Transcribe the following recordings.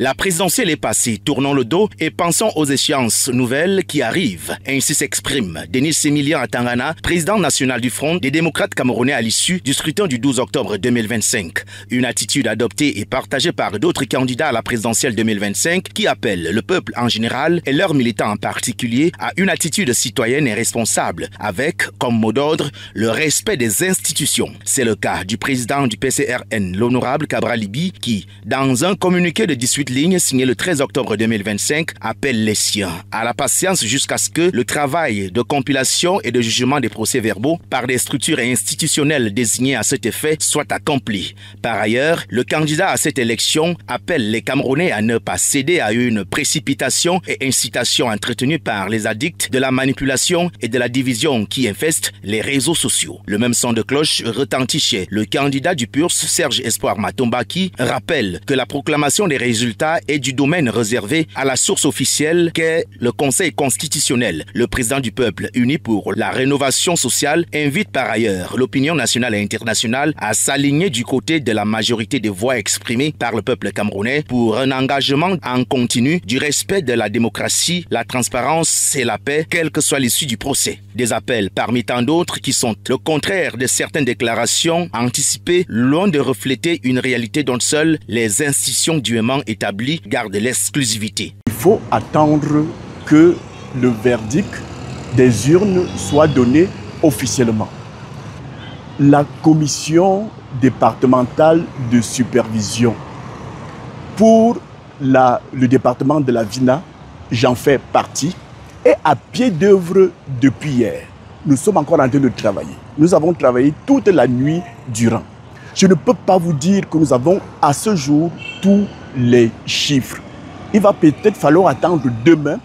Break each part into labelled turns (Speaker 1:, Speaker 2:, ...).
Speaker 1: La présidentielle est passée, tournons le dos et pensons aux échéances nouvelles qui arrivent. Ainsi s'exprime Denis Emilien Atangana, président national du Front des démocrates camerounais à l'issue du scrutin du 12 octobre 2025. Une attitude adoptée et partagée par d'autres candidats à la présidentielle 2025 qui appellent le peuple en général et leurs militants en particulier à une attitude citoyenne et responsable avec, comme mot d'ordre, le respect des institutions. C'est le cas du président du PCRN, l'honorable Cabral Libi, qui, dans un communiqué de 18 lignes signé le 13 octobre 2025, appelle les siens à la patience jusqu'à ce que le travail de compilation et de jugement des procès-verbaux par des structures institutionnelles désignées à cet effet soit accompli. Par ailleurs, le candidat à cette élection appelle les Camerounais à ne pas céder à une précipitation et incitation entretenue par les addicts de la manipulation et de la division qui infestent les réseaux sociaux. Le même son de cloche retentit chez le candidat du PURS, Serge Espoir Matomba, qui rappelle que la proclamation des résultats est du domaine réservé à la source officielle qu'est le Conseil constitutionnel. Le président du peuple uni pour la rénovation sociale invite par ailleurs l'opinion nationale et internationale à s'aligner du côté de la majorité des voix exprimées par le peuple camerounais pour un engagement en continu du respect de la démocratie, la transparence et la paix, quelle que soit l'issue du procès. Des appels parmi tant d'autres qui sont le contraire de certaines déclarations anticipées, loin de refléter une réalité dont seules les institutions dûment établies gardent l'exclusivité.
Speaker 2: Il faut attendre que le verdict des urnes soit donné officiellement. La commission départementale de supervision pour le département de la VINA, j'en fais partie, est à pied d'œuvre depuis hier. Nous sommes encore en train de travailler. Nous avons travaillé toute la nuit durant. Je ne peux pas vous dire que nous avons à ce jour tous les chiffres. Il va peut-être falloir attendre demain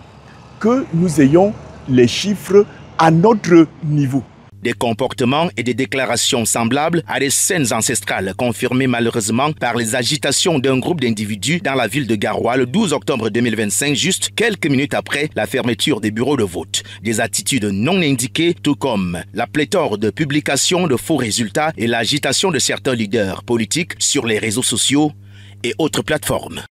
Speaker 2: que nous ayons les chiffres à notre niveau.
Speaker 1: Des comportements et des déclarations semblables à des scènes ancestrales confirmées malheureusement par les agitations d'un groupe d'individus dans la ville de Garoua le 12 octobre 2025, juste quelques minutes après la fermeture des bureaux de vote. Des attitudes non indiquées, tout comme la pléthore de publications de faux résultats et l'agitation de certains leaders politiques sur les réseaux sociaux et autres plateformes.